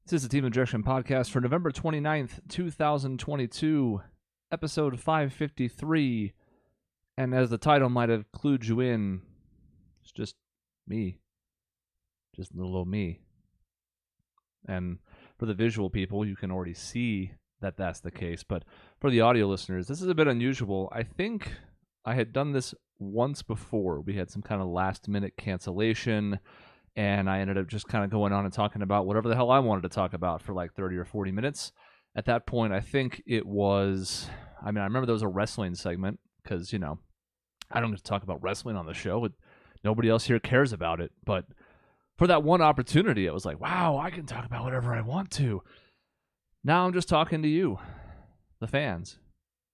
This is the Team Objection Podcast for November 29th, 2022, episode 553. And as the title might have clued you in, it's just me. Just little old me. And for the visual people, you can already see that that's the case. But for the audio listeners, this is a bit unusual. I think I had done this once before. We had some kind of last-minute cancellation, and I ended up just kind of going on and talking about whatever the hell I wanted to talk about for like 30 or 40 minutes. At that point, I think it was, I remember there was a wrestling segment because, I don't get to talk about wrestling on the show. Nobody else here cares about it. But for that one opportunity, it was like, wow, I can talk about whatever I want to. Now I'm just talking to you, the fans.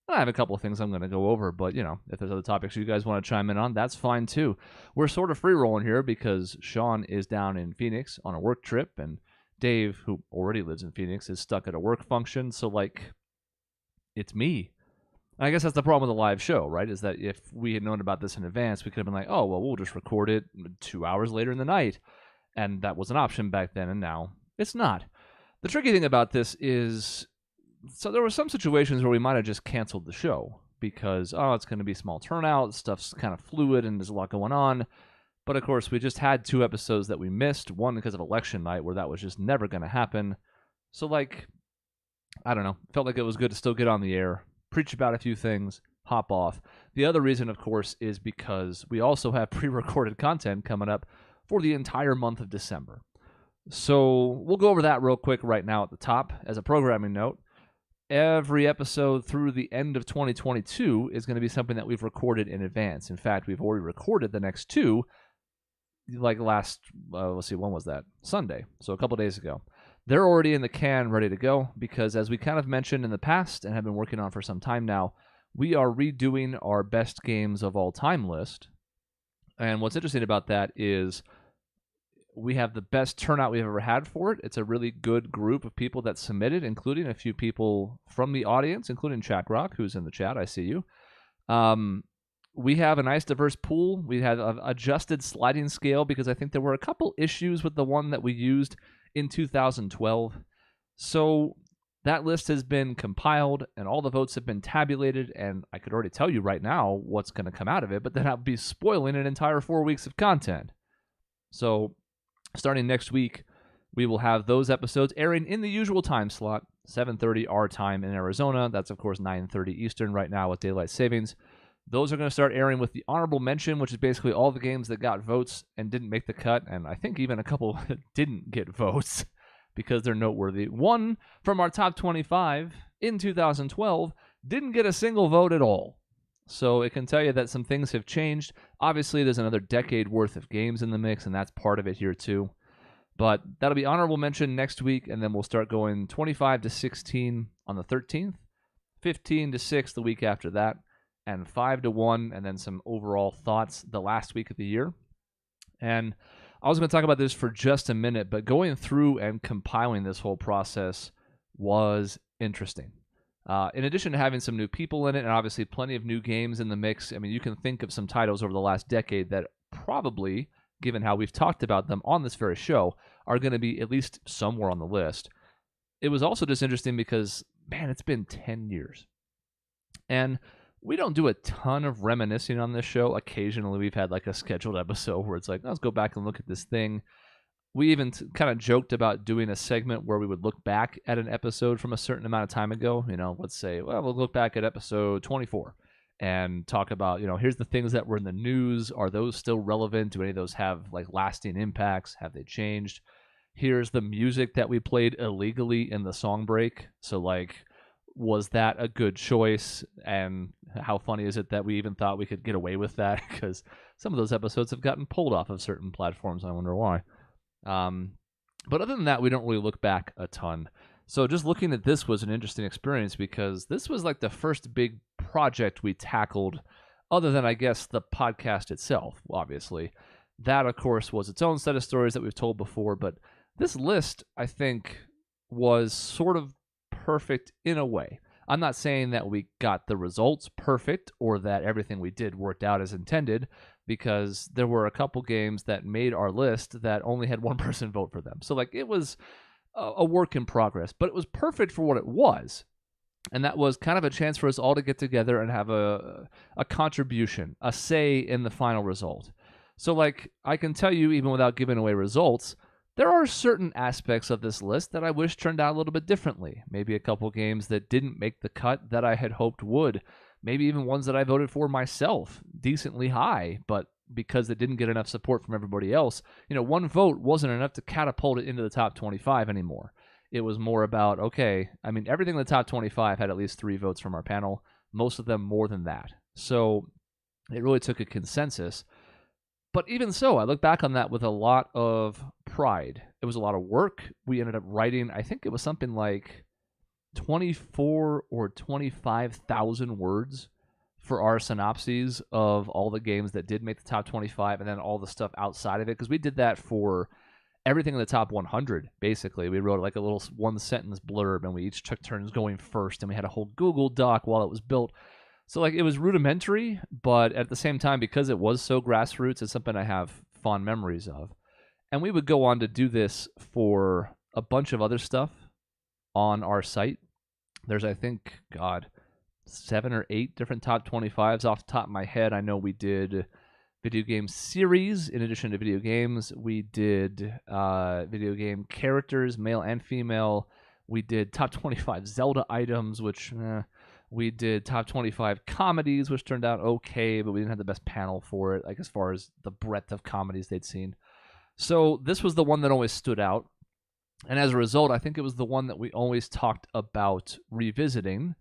I have a couple of things I'm going to go over, but, if there's other topics you guys want to chime in on, that's fine too. We're sort of free-rolling here because Sean is down in Phoenix on a work trip, and Dave, who already lives in Phoenix, is stuck at a work function, so, it's me. And I guess that's the problem with the live show, right, is that if we had known about this in advance, we could have been like, oh, well, we'll just record it 2 hours later in the night, and that was an option back then, and now it's not. The tricky thing about this is, so there were some situations where we might have just canceled the show because, it's going to be small turnout, stuff's kind of fluid, and there's a lot going on. But, of course, we just had 2 episodes that we missed, one because of election night where that was just never going to happen. So, I don't know, felt like it was good to still get on the air, preach about a few things, hop off. The other reason, of course, is because we also have pre-recorded content coming up for the entire month of December. So we'll go over that real quick right now at the top as a programming note. Every episode through the end of 2022 is going to be something that we've recorded in advance. In fact, we've already recorded the next 2, when was that? Sunday, so a couple days ago. They're already in the can, ready to go, because as we kind of mentioned in the past and have been working on for some time now, we are redoing our best games of all time list. And what's interesting about that is we have the best turnout we've ever had for it. It's a really good group of people that submitted, including a few people from the audience, including Jaguar, who's in the chat. I see you. We have a nice diverse pool. We had an adjusted sliding scale because I think there were a couple issues with the one that we used in 2012. So that list has been compiled and all the votes have been tabulated, and I could already tell you right now what's going to come out of it, but then I'll be spoiling an entire 4 weeks of content. So starting next week, we will have those episodes airing in the usual time slot, 7:30 our time in Arizona. That's, of course, 9:30 Eastern right now with daylight savings. Those are going to start airing with the honorable mention, which is basically all the games that got votes and didn't make the cut, and I think even a couple didn't get votes because they're noteworthy. One from our top 25 in 2012 didn't get a single vote at all. So it can tell you that some things have changed. Obviously, there's another decade worth of games in the mix, and that's part of it here too. But that'll be honorable mention next week, and then we'll start going 25 to 16 on the 13th, 15 to 6 the week after that, and 5 to 1, and then some overall thoughts the last week of the year. And I was going to talk about this for just a minute, but going through and compiling this whole process was interesting. In addition to having some new people in it, and obviously plenty of new games in the mix, you can think of some titles over the last decade that probably, given how we've talked about them on this very show, are going to be at least somewhere on the list. It was also just interesting because, man, it's been 10 years. And we don't do a ton of reminiscing on this show. Occasionally we've had a scheduled episode where it's like, let's go back and look at this thing. We even kind of joked about doing a segment where we would look back at an episode from a certain amount of time ago. Let's say, we'll look back at episode 24 and talk about, here's the things that were in the news. Are those still relevant? Do any of those have lasting impacts? Have they changed? Here's the music that we played illegally in the song break. So was that a good choice? And how funny is it that we even thought we could get away with that? Because some of those episodes have gotten pulled off of certain platforms. I wonder why. But other than that, we don't really look back a ton. So just looking at this was an interesting experience because this was the first big project we tackled other than, I guess, the podcast itself, obviously. That, of course, was its own set of stories that we've told before. But this list, I think, was sort of perfect in a way. I'm not saying that we got the results perfect or that everything we did worked out as intended, because there were a couple games that made our list that only had one person vote for them. So it was a work in progress, but it was perfect for what it was. And that was kind of a chance for us all to get together and have a contribution, a say in the final result. So, like, I can tell you, even without giving away results, there are certain aspects of this list that I wish turned out a little bit differently. Maybe a couple games that didn't make the cut that I had hoped would. Maybe even ones that I voted for myself, decently high, but because it didn't get enough support from everybody else, one vote wasn't enough to catapult it into the top 25 anymore. It was more about, okay, I mean, everything in the top 25 had at least 3 votes from our panel, most of them more than that. So it really took a consensus. But even so, I look back on that with a lot of pride. It was a lot of work. We ended up writing, I think it was something like 24 or 25,000 words for our synopses of all the games that did make the top 25 and then all the stuff outside of it, because we did that for everything in the top 100, basically. We wrote like a little one-sentence blurb, and we each took turns going first, and we had a whole Google Doc while it was built. So, like, it was rudimentary, but at the same time, because it was so grassroots, it's something I have fond memories of. And we would go on to do this for a bunch of other stuff on our site. There's, I think, 7 or 8 different top 25s off the top of my head. I know we did video game series in addition to video games. We did video game characters, male and female. We did top 25 Zelda items, which we did top 25 comedies, which turned out okay, but we didn't have the best panel for it, like as far as the breadth of comedies they'd seen. So this was the one that always stood out. And as a result, I think it was the one that we always talked about revisiting.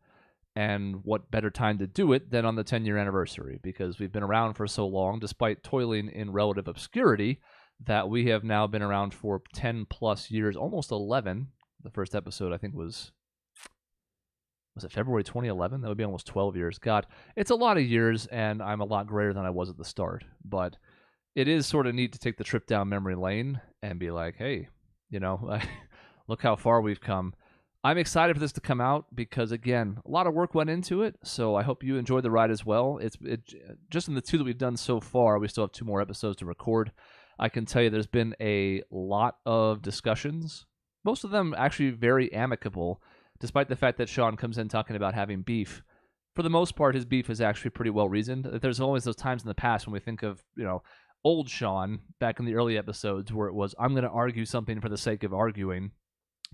And what better time to do it than on the 10-year anniversary, because we've been around for so long, despite toiling in relative obscurity, that we have now been around for 10 plus years, almost 11. The first episode, I think, was it February 2011? That would be almost 12 years. God, it's a lot of years, and I'm a lot greater than I was at the start. But it is sort of neat to take the trip down memory lane and be like, hey, look how far we've come. I'm excited for this to come out because, again, a lot of work went into it, so I hope you enjoyed the ride as well. It just in the 2 that we've done so far, we still have 2 more episodes to record. I can tell you there's been a lot of discussions, most of them actually very amicable, despite the fact that Sean comes in talking about having beef. For the most part, his beef is actually pretty well reasoned. There's always those times in the past when we think of, old Sean back in the early episodes where it was, I'm going to argue something for the sake of arguing.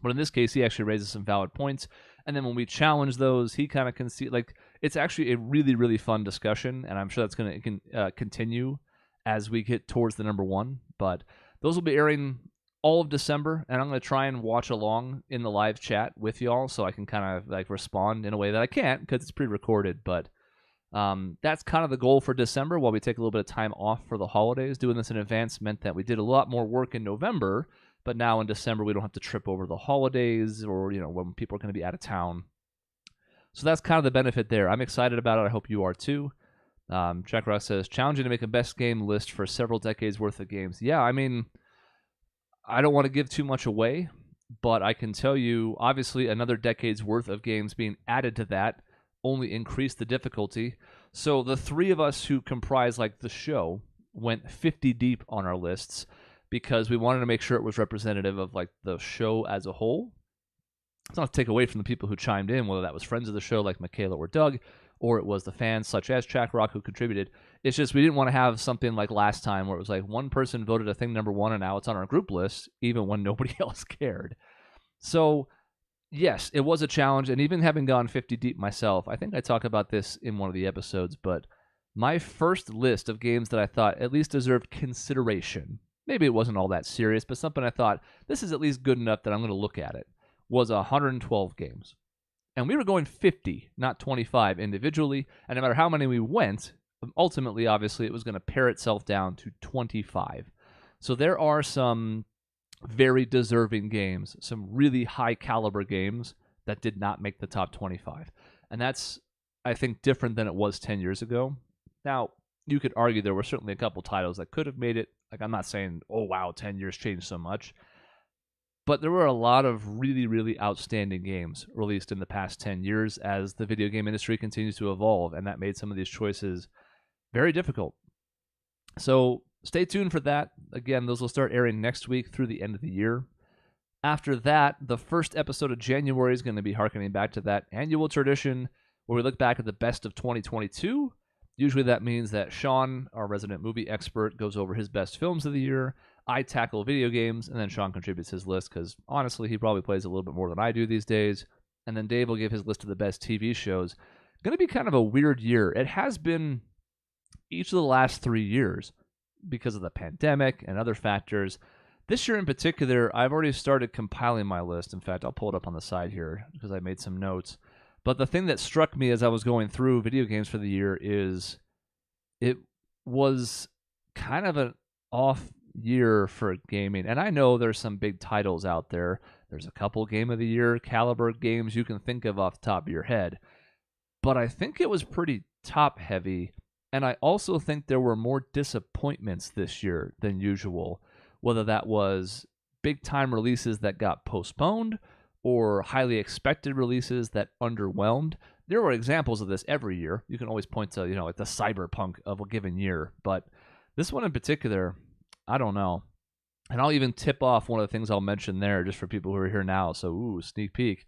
But in this case, he actually raises some valid points. And then when we challenge those, he kind of can see, like, it's actually a really, really fun discussion. And I'm sure that's going to continue as we get towards the number 1. But those will be airing all of December. And I'm going to try and watch along in the live chat with y'all so I can kind of like respond in a way that I can't because it's pre-recorded. But that's kind of the goal for December while we take a little bit of time off for the holidays. Doing this in advance meant that we did a lot more work in November. But now in December, we don't have to trip over the holidays or, when people are going to be out of town. So that's kind of the benefit there. I'm excited about it. I hope you are too. Jaguar says, challenging to make a best game list for several decades worth of games. Yeah, I mean, I don't want to give too much away, but I can tell you, obviously, another decade's worth of games being added to that only increased the difficulty. So the 3 of us who comprise like the show went 50 deep on our lists, because we wanted to make sure it was representative of like the show as a whole. It's not to take away from the people who chimed in, whether that was friends of the show like Michaela or Doug, or it was the fans such as Jaguar who contributed. It's just we didn't want to have something like last time where it was like one person voted a thing number 1 and now it's on our group list, even when nobody else cared. So yes, it was a challenge, and even having gone 50 deep myself, I think I talk about this in one of the episodes, but my first list of games that I thought at least deserved consideration, maybe it wasn't all that serious, but something I thought, this is at least good enough that I'm going to look at it, was 112 games. And we were going 50, not 25 individually, and no matter how many we went, ultimately, obviously, it was going to pare itself down to 25. So there are some very deserving games, some really high-caliber games that did not make the top 25. And that's, I think, different than it was 10 years ago. Now, you could argue there were certainly a couple titles that could have made it. Like, I'm not saying, oh, wow, 10 years changed so much. But there were a lot of really, really outstanding games released in the past 10 years as the video game industry continues to evolve, and that made some of these choices very difficult. So stay tuned for that. Again, those will start airing next week through the end of the year. After that, the first episode of January is going to be harkening back to that annual tradition where we look back at the best of 2022. Usually that means that Sean, our resident movie expert, goes over his best films of the year. I tackle video games, and then Sean contributes his list because, honestly, he probably plays a little bit more than I do these days. And then Dave will give his list of the best TV shows. Going to be kind of a weird year. It has been each of the last 3 years because of the pandemic and other factors. This year in particular, I've already started compiling my list. In fact, I'll pull it up on the side here because I made some notes. But the thing that struck me as I was going through video games for the year is it was kind of an off year for gaming. And I know there's some big titles out there. There's a couple Game of the Year caliber games you can think of off the top of your head. But I think it was pretty top heavy. And I also think there were more disappointments this year than usual, whether that was big time releases that got postponed or highly expected releases that underwhelmed. There were examples of this every year. You can always point to, like the cyberpunk of a given year. But this one in particular, I don't know. And I'll even tip off one of the things I'll mention there just for people who are here now. So, sneak peek.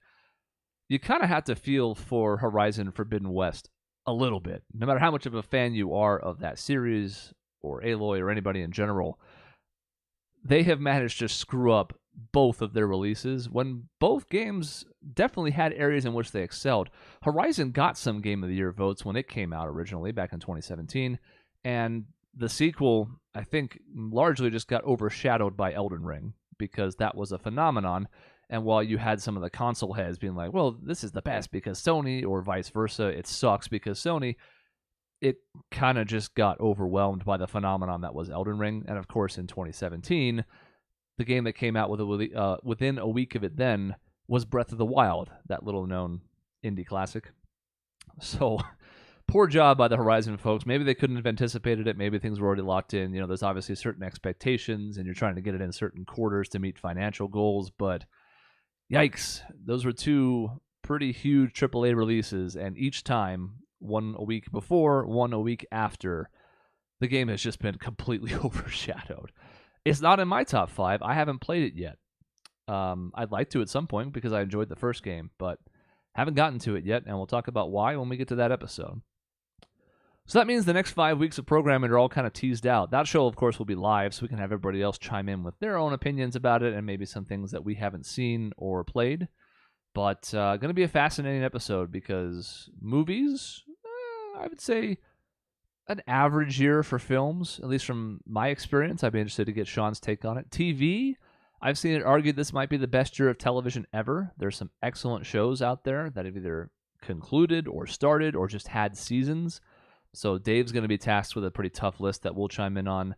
You kind of have to feel for Horizon Forbidden West a little bit. No matter how much of a fan you are of that series or Aloy or anybody in general, they have managed to screw up both of their releases when both games definitely had areas in which they excelled. Horizon got some Game of the Year votes when it came out originally back in 2017, and the sequel, I think, largely just got overshadowed by Elden Ring because that was a phenomenon. And while you had some of the console heads being like, well, this is the best because Sony, or vice versa, it sucks because Sony, it kind of just got overwhelmed by the phenomenon that was Elden Ring. And of course, in 2017, the game that came out within a week of it then was Breath of the Wild, that little-known indie classic. So, poor job by the Horizon folks. Maybe they couldn't have anticipated it. Maybe things were already locked in. There's obviously certain expectations, and you're trying to get it in certain quarters to meet financial goals. But yikes, those were two pretty huge AAA releases, and each time, one a week before, one a week after, the game has just been completely overshadowed. It's not in my top 5. I haven't played it yet. I'd like to at some point because I enjoyed the first game, but haven't gotten to it yet, and we'll talk about why when we get to that episode. So that means the next 5 weeks of programming are all kind of teased out. That show, of course, will be live, so we can have everybody else chime in with their own opinions about it and maybe some things that we haven't seen or played. But going to be a fascinating episode because movies, I would say an average year for films, at least from my experience. I'd be interested to get Sean's take on it. TV, I've seen it argued this might be the best year of television ever. There's some excellent shows out there that have either concluded or started or just had seasons. So Dave's going to be tasked with a pretty tough list that we'll chime in on.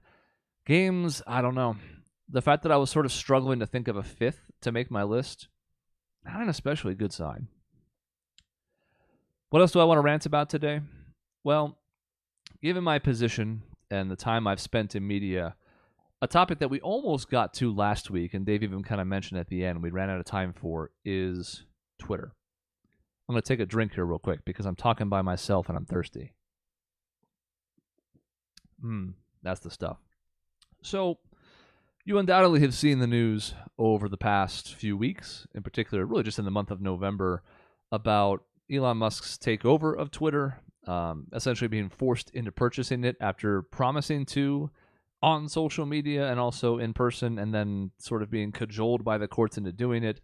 Games, I don't know. The fact that I was sort of struggling to think of a fifth to make my list, not an especially good sign. What else do I want to rant about today? Well, given my position and the time I've spent in media, a topic that we almost got to last week, and Dave even kind of mentioned at the end, we ran out of time for, is Twitter. I'm going to take a drink here real quick because I'm talking by myself and I'm thirsty. That's the stuff. So, you undoubtedly have seen the news over the past few weeks, in particular, really just in the month of November, about Elon Musk's takeover of Twitter, essentially being forced into purchasing it after promising to on social media and also in person, and then sort of being cajoled by the courts into doing it.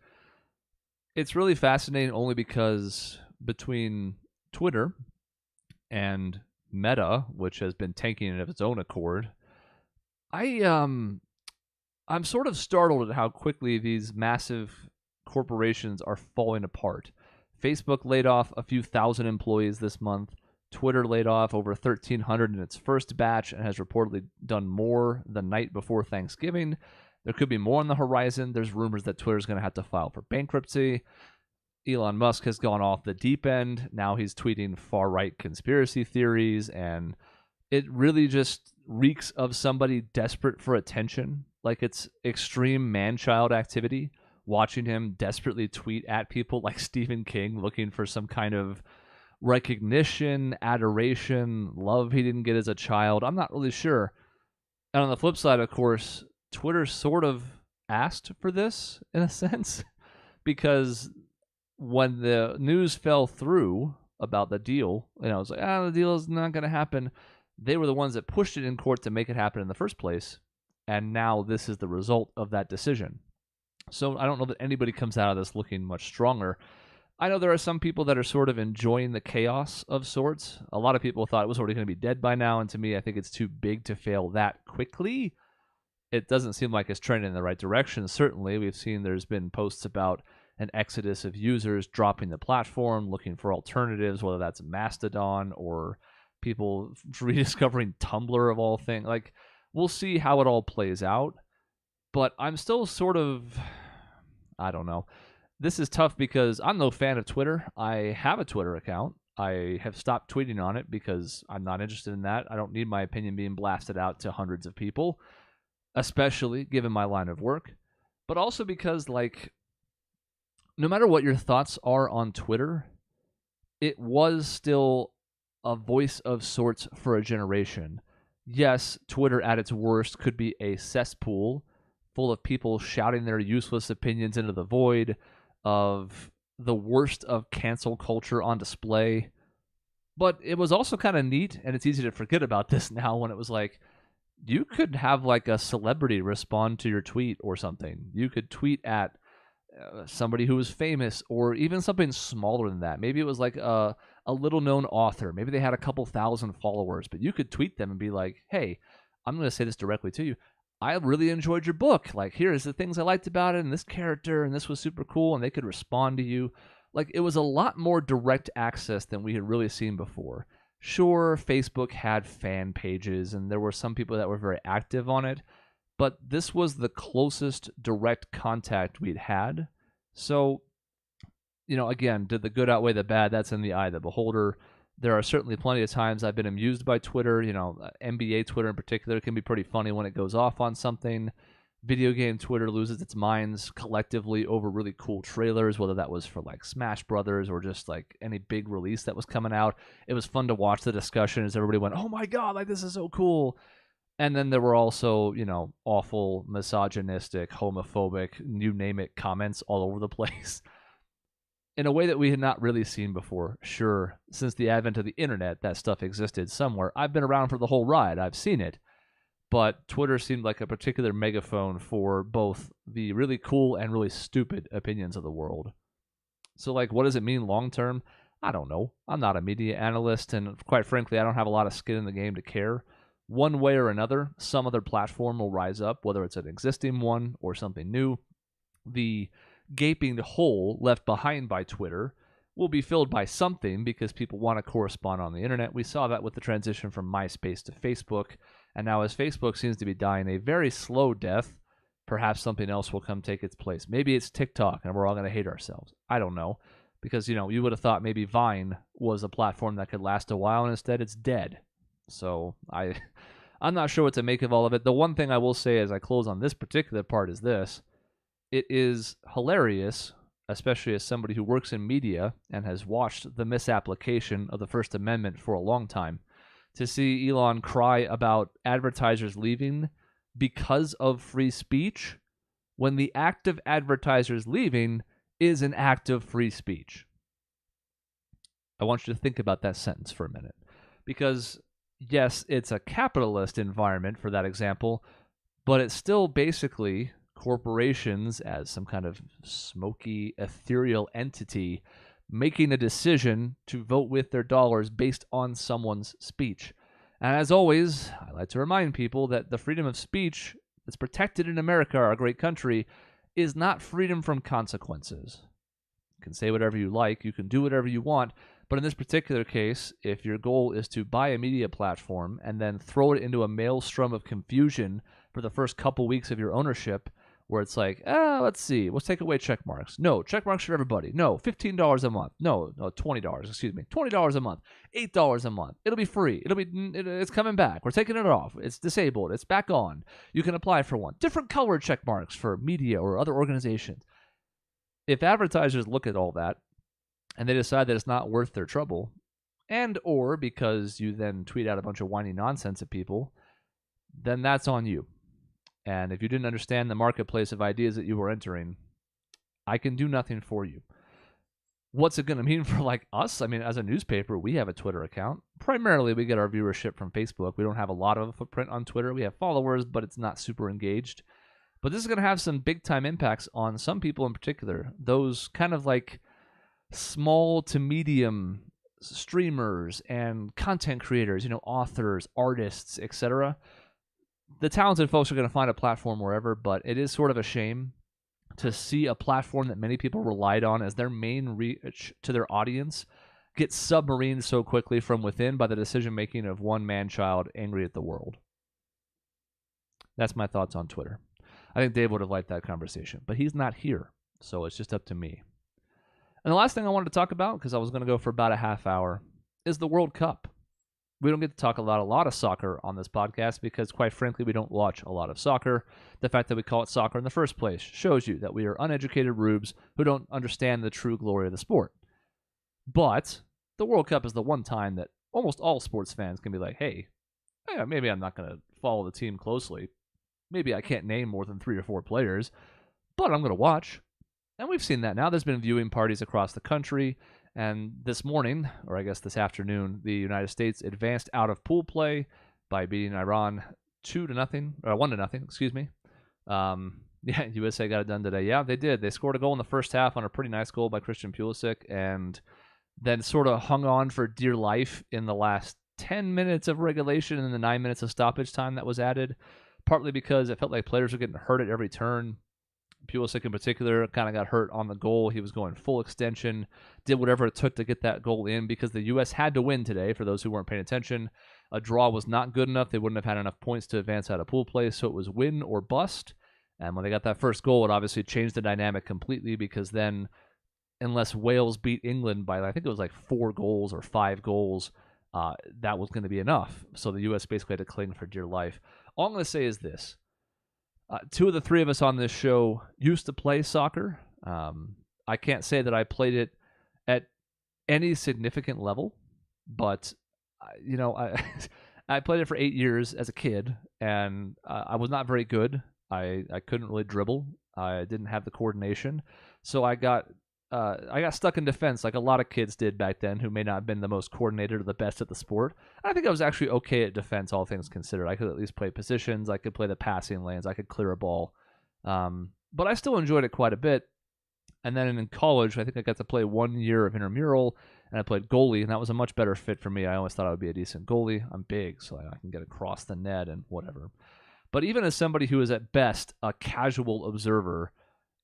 It's really fascinating only because between Twitter and Meta, which has been tanking it of its own accord, I'm sort of startled at how quickly these massive corporations are falling apart. Facebook laid off a few thousand employees this month. Twitter laid off over 1,300 in its first batch and has reportedly done more the night before Thanksgiving. There could be more on the horizon. There's rumors that Twitter's going to have to file for bankruptcy. Elon Musk has gone off the deep end. Now he's tweeting far-right conspiracy theories, and it really just reeks of somebody desperate for attention. Like it's extreme man-child activity, watching him desperately tweet at people like Stephen King looking for some kind of recognition, adoration, love he didn't get as a child. I'm not really sure. And on the flip side, of course, Twitter sort of asked for this in a sense, because when the news fell through about the deal, and I was like, the deal is not going to happen. They were the ones that pushed it in court to make it happen in the first place, and now this is the result of that decision. So I don't know that anybody comes out of this looking much stronger. I know there are some people that are sort of enjoying the chaos of sorts. A lot of people thought it was already going to be dead by now, and to me, I think it's too big to fail that quickly. It doesn't seem like it's trending in the right direction. Certainly, we've seen there's been posts about an exodus of users dropping the platform, looking for alternatives, whether that's Mastodon or people rediscovering Tumblr of all things. Like, we'll see how it all plays out. But I'm still sort of, I don't know. This is tough because I'm no fan of Twitter. I have a Twitter account. I have stopped tweeting on it because I'm not interested in that. I don't need my opinion being blasted out to hundreds of people, especially given my line of work. But also because, like, no matter what your thoughts are on Twitter, it was still a voice of sorts for a generation. Yes, Twitter at its worst could be a cesspool full of people shouting their useless opinions into the void, of the worst of cancel culture on display. But it was also kind of neat, and it's easy to forget about this now, when it was like, you could have like a celebrity respond to your tweet or something. You could tweet at somebody who was famous, or even something smaller than that. Maybe it was like a little known author. Maybe they had a couple thousand followers, but you could tweet them and be like, hey, I'm going to say this directly to you. I really enjoyed your book. Like, here's the things I liked about it, and this character, and this was super cool, and they could respond to you. Like, it was a lot more direct access than we had really seen before. Sure, Facebook had fan pages, and there were some people that were very active on it, but this was the closest direct contact we'd had. So, again, did the good outweigh the bad? That's in the eye of the beholder. There are certainly plenty of times I've been amused by Twitter. NBA Twitter in particular can be pretty funny when it goes off on something. Video game Twitter loses its minds collectively over really cool trailers, whether that was for like Smash Brothers or just like any big release that was coming out. It was fun to watch the discussion as everybody went, oh my God, like this is so cool. And then there were also, awful, misogynistic, homophobic, you name it, comments all over the place. In a way that we had not really seen before. Sure, since the advent of the internet, that stuff existed somewhere. I've been around for the whole ride. I've seen it. But Twitter seemed like a particular megaphone for both the really cool and really stupid opinions of the world. So, like, what does it mean long term? I don't know. I'm not a media analyst, and quite frankly, I don't have a lot of skin in the game to care. One way or another, some other platform will rise up, whether it's an existing one or something new. The gaping hole left behind by Twitter will be filled by something because people want to correspond on the internet. We saw that with the transition from MySpace to Facebook, and now as Facebook seems to be dying a very slow death, perhaps something else will come take its place. Maybe it's TikTok and we're all going to hate ourselves. I don't know, because you would have thought maybe Vine was a platform that could last a while, and instead it's dead. So I'm not sure what to make of all of it. The one thing I will say as I close on this particular part is this. It is hilarious, especially as somebody who works in media and has watched the misapplication of the First Amendment for a long time, to see Elon cry about advertisers leaving because of free speech, when the act of advertisers leaving is an act of free speech. I want you to think about that sentence for a minute. Because, yes, it's a capitalist environment for that example, but it's still basically corporations as some kind of smoky, ethereal entity making a decision to vote with their dollars based on someone's speech. And as always, I like to remind people that the freedom of speech that's protected in America, our great country, is not freedom from consequences. You can say whatever you like, you can do whatever you want, but in this particular case, if your goal is to buy a media platform and then throw it into a maelstrom of confusion for the first couple weeks of your ownership, where it's like, let's see, let's take away check marks. No, check marks for everybody. No, $15 a month. No, $20, excuse me. $20 a month. $8 a month. It'll be free. It's coming back. We're taking it off. It's disabled. It's back on. You can apply for one. Different colored check marks for media or other organizations. If advertisers look at all that and they decide that it's not worth their trouble, and or because you then tweet out a bunch of whiny nonsense at people, then that's on you. And if you didn't understand the marketplace of ideas that you were entering, I can do nothing for you. What's it going to mean for like us? I mean, as a newspaper, we have a Twitter account. Primarily, we get our viewership from Facebook. We don't have a lot of a footprint on Twitter. We have followers, but it's not super engaged. But this is going to have some big-time impacts on some people in particular. Those kind of like small to medium streamers and content creators, authors, artists, etc. The talented folks are going to find a platform wherever, but it is sort of a shame to see a platform that many people relied on as their main reach to their audience get submarined so quickly from within by the decision-making of one man-child angry at the world. That's my thoughts on Twitter. I think Dave would have liked that conversation, but he's not here, so it's just up to me. And the last thing I wanted to talk about, because I was going to go for about a half hour, is the World Cup. We don't get to talk about a lot of soccer on this podcast because, quite frankly, we don't watch a lot of soccer. The fact that we call it soccer in the first place shows you that we are uneducated rubes who don't understand the true glory of the sport. But the World Cup is the one time that almost all sports fans can be like, hey, maybe I'm not going to follow the team closely. Maybe I can't name more than 3 or 4 players, but I'm going to watch. And we've seen that now. There's been viewing parties across the country. And this morning, or I guess this afternoon, the United States advanced out of pool play by beating Iran 1-0, excuse me. USA got it done today. Yeah, they did. They scored a goal in the first half on a pretty nice goal by Christian Pulisic, and then sort of hung on for dear life in the last 10 minutes of regulation and the 9 minutes of stoppage time that was added, partly because it felt like players were getting hurt at every turn. Pulisic in particular kind of got hurt on the goal. He was going full extension, did whatever it took to get that goal in because the U.S. had to win today. For those who weren't paying attention, a draw was not good enough. They wouldn't have had enough points to advance out of pool play, so it was win or bust. And when they got that first goal, it obviously changed the dynamic completely because then, unless Wales beat England by, I think it was like 4 goals or 5 goals, that was going to be enough. So the U.S. basically had to cling for dear life. All I'm going to say is this. 2 of the 3 of us on this show used to play soccer. I can't say that I played it at any significant level, but I played it for 8 years as a kid, and I was not very good. I couldn't really dribble. I didn't have the coordination, so I got stuck in defense like a lot of kids did back then who may not have been the most coordinated or the best at the sport. I think I was actually okay at defense, all things considered. I could at least play positions. I could play the passing lanes. I could clear a ball. But I still enjoyed it quite a bit. And then in college, I think I got to play 1 year of intramural, and I played goalie, and that was a much better fit for me. I always thought I would be a decent goalie. I'm big, so I can get across the net and whatever. But even as somebody who is at best a casual observer,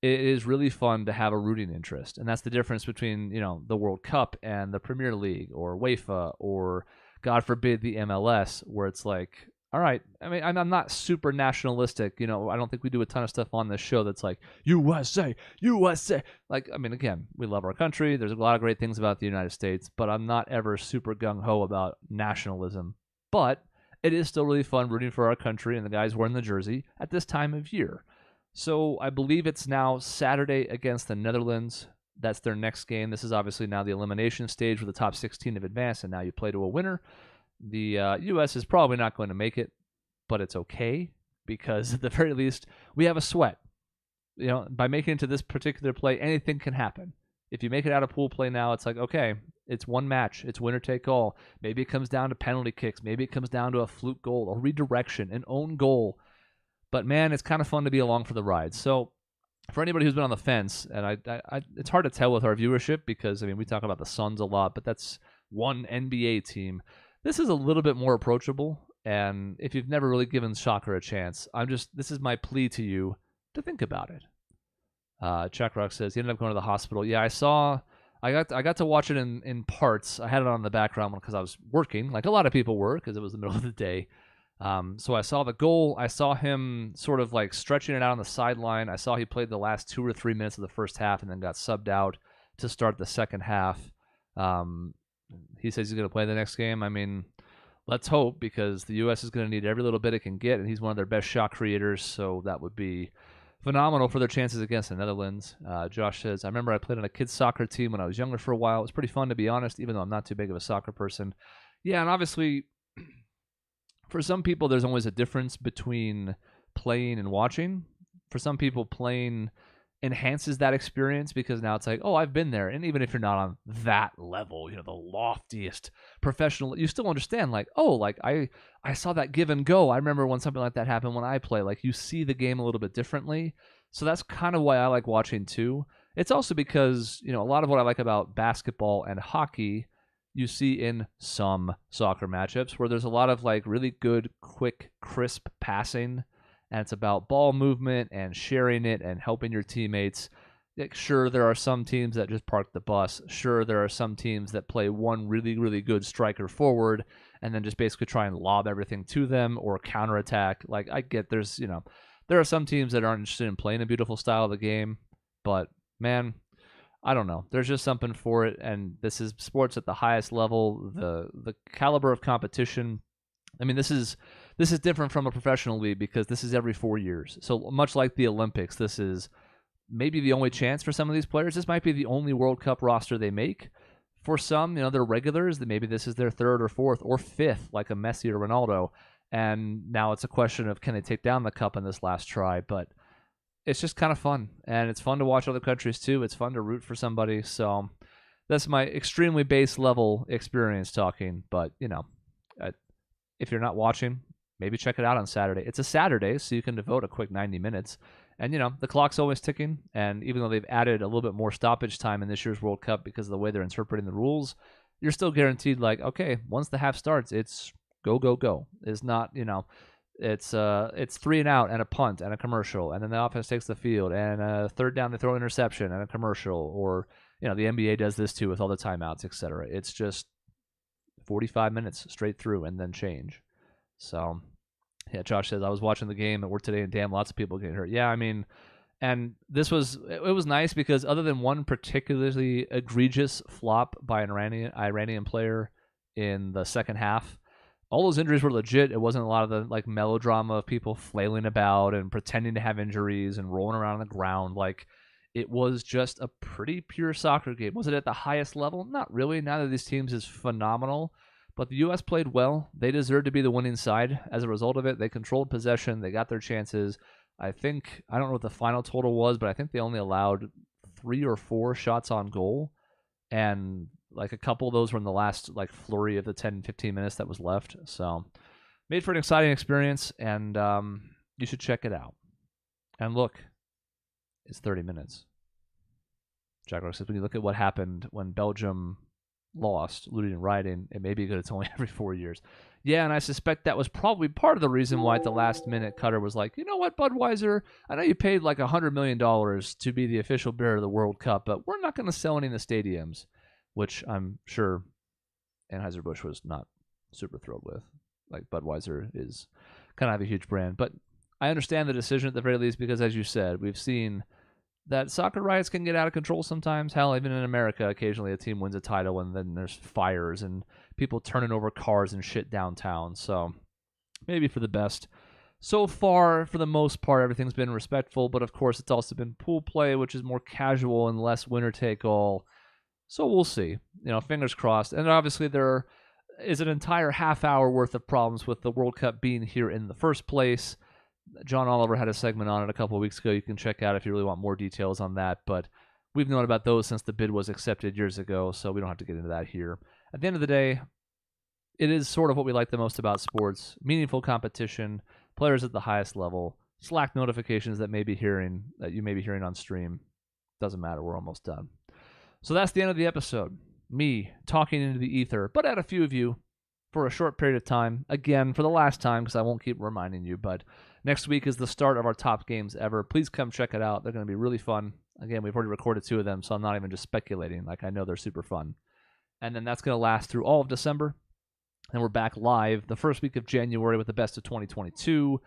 it is really fun to have a rooting interest. And that's the difference between, the World Cup and the Premier League or UEFA or, God forbid, the MLS, where it's like, all right, I mean, I'm not super nationalistic. I don't think we do a ton of stuff on this show that's like, USA, USA. Like, I mean, again, we love our country. There's a lot of great things about the United States, but I'm not ever super gung-ho about nationalism. But it is still really fun rooting for our country and the guys wearing the jersey at this time of year. So I believe it's now Saturday against the Netherlands. That's their next game. This is obviously now the elimination stage where the top 16 have advanced, and now you play to a winner. The U.S. is probably not going to make it, but it's okay because at the very least we have a sweat. By making it to this particular play, anything can happen. If you make it out of pool play now, it's like, okay, it's one match. It's winner take all. Maybe it comes down to penalty kicks. Maybe it comes down to a fluke goal, a redirection, an own goal. But man, it's kind of fun to be along for the ride. So for anybody who's been on the fence, and I it's hard to tell with our viewership because, we talk about the Suns a lot, but that's one NBA team. This is a little bit more approachable, and if you've never really given soccer a chance, this is my plea to you to think about it. Chuck Rock says he ended up going to the hospital. Yeah, I got to watch it in parts. I had it on the background because I was working, like a lot of people were, because it was the middle of the day. So I saw the goal. I saw him sort of like stretching it out on the sideline. I saw he played the last 2 or 3 minutes of the first half and then got subbed out to start the second half. He says he's going to play the next game. Let's hope, because the U.S. is going to need every little bit it can get, and he's one of their best shot creators, so that would be phenomenal for their chances against the Netherlands. Josh says, I remember I played on a kids' soccer team when I was younger for a while. It was pretty fun, to be honest, even though I'm not too big of a soccer person. Yeah, and obviously, for some people, there's always a difference between playing and watching. For some people, playing enhances that experience because now it's like, oh, I've been there. And even if you're not on that level, the loftiest professional, you still understand like, oh, like I saw that give and go. I remember when something like that happened when I play. Like you see the game a little bit differently. So that's kind of why I like watching too. It's also because, a lot of what I like about basketball and hockey, you see in some soccer matchups where there's a lot of like really good, quick, crisp passing. And it's about ball movement and sharing it and helping your teammates. Sure, there are some teams that just park the bus. Sure, there are some teams that play one really, really good striker forward and then just basically try and lob everything to them or counterattack. Like, I get there are some teams that aren't interested in playing a beautiful style of the game. But, man, I don't know. There's just something for it. And this is sports at the highest level. The caliber of competition. I mean, this is different from a professional league because this is every 4 years. So much like the Olympics, this is maybe the only chance for some of these players. This might be the only World Cup roster they make. For some, they're regulars. That maybe this is their third or fourth or fifth, like a Messi or Ronaldo. And now it's a question of can they take down the cup in this last try. But it's just kind of fun. And it's fun to watch other countries too. It's fun to root for somebody. So that's my extremely base level experience talking. But, if you're not watching, maybe check it out on Saturday. It's a Saturday, so you can devote a quick 90 minutes. And, the clock's always ticking. And even though they've added a little bit more stoppage time in this year's World Cup because of the way they're interpreting the rules, you're still guaranteed, like, okay, once the half starts, it's go, go, go. It's not, it's 3 and out and a punt and a commercial. And then the offense takes the field. And a third down, they throw an interception and a commercial. Or, the NBA does this too with all the timeouts, etc. It's just 45 minutes straight through and then change. So, yeah, Josh says, I was watching the game at work today and damn, lots of people getting hurt. Yeah, I mean, and it was nice because other than one particularly egregious flop by an Iranian player in the second half, all those injuries were legit. It wasn't a lot of the like melodrama of people flailing about and pretending to have injuries and rolling around on the ground. Like, it was just a pretty pure soccer game. Was it at the highest level? Not really. Neither of these teams is phenomenal. But the U.S. played well. They deserved to be the winning side. As a result of it, they controlled possession. They got their chances. I don't know what the final total was, but I think they only allowed 3 or 4 shots on goal. And like a couple of those were in the last like flurry of the 10, 15 minutes that was left. So made for an exciting experience, and you should check it out. And look, it's 30 minutes. Jaguar says, when you look at what happened when Belgium lost, looting and rioting, it may be good it's only every 4 years. Yeah, and I suspect that was probably part of the reason why at the last minute Qatar was like, you know what, Budweiser, I know you paid like $100 million to be the official beer of the World Cup, but we're not going to sell any in the stadiums, which I'm sure Anheuser-Busch was not super thrilled with. Like, Budweiser is kind of a huge brand, but I understand the decision at the very least because, as you said, we've seen that soccer riots can get out of control sometimes. Hell, even in America, occasionally a team wins a title and then there's fires and people turning over cars and shit downtown. So maybe for the best. So far, for the most part, everything's been respectful, but of course it's also been pool play, which is more casual and less winner-take-all. So we'll see. Fingers crossed. And obviously there is an entire half hour worth of problems with the World Cup being here in the first place. John Oliver had a segment on it a couple of weeks ago. You can check out if you really want more details on that. But we've known about those since the bid was accepted years ago, so we don't have to get into that here. At the end of the day, it is sort of what we like the most about sports. Meaningful competition, players at the highest level, Slack notifications that you may be hearing on stream. Doesn't matter. We're almost done. So that's the end of the episode. Me talking into the ether, but at a few of you for a short period of time. Again, for the last time, because I won't keep reminding you, but next week is the start of our top games ever. Please come check it out. They're going to be really fun. Again, we've already recorded 2 of them, so I'm not even just speculating. Like, I know they're super fun. And then that's going to last through all of December. And we're back live the first week of January with the best of 2022.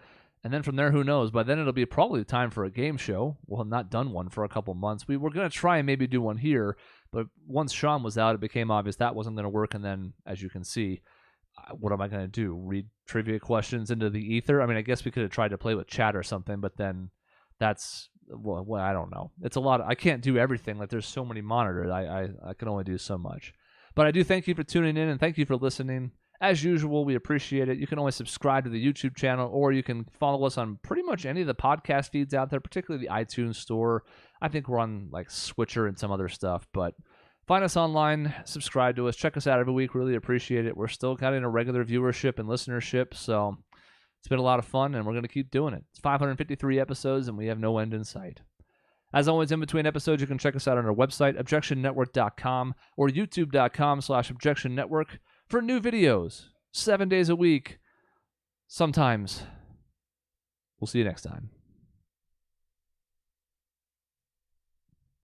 And then from there, who knows? By then, it'll be probably time for a game show. We'll have not done one for a couple months. We were going to try and maybe do one here, but once Sean was out, it became obvious that wasn't going to work. And then, as you can see, what am I going to do? Read trivia questions into the ether? I mean, I guess we could have tried to play with chat or something, but then that's, well, I don't know. It's a lot. I can't do everything. Like, there's so many monitors. I can only do so much. But I do thank you for tuning in, and thank you for listening. As usual, we appreciate it. You can always subscribe to the YouTube channel, or you can follow us on pretty much any of the podcast feeds out there, particularly the iTunes store. I think we're on like Switcher and some other stuff, but find us online, subscribe to us, check us out every week. Really appreciate it. We're still kind of in a regular viewership and listenership, so it's been a lot of fun, and we're going to keep doing it. It's 553 episodes, and we have no end in sight. As always, in between episodes, you can check us out on our website, objectionnetwork.com, or youtube.com/objectionnetwork for new videos, 7 days a week, sometimes. We'll see you next time.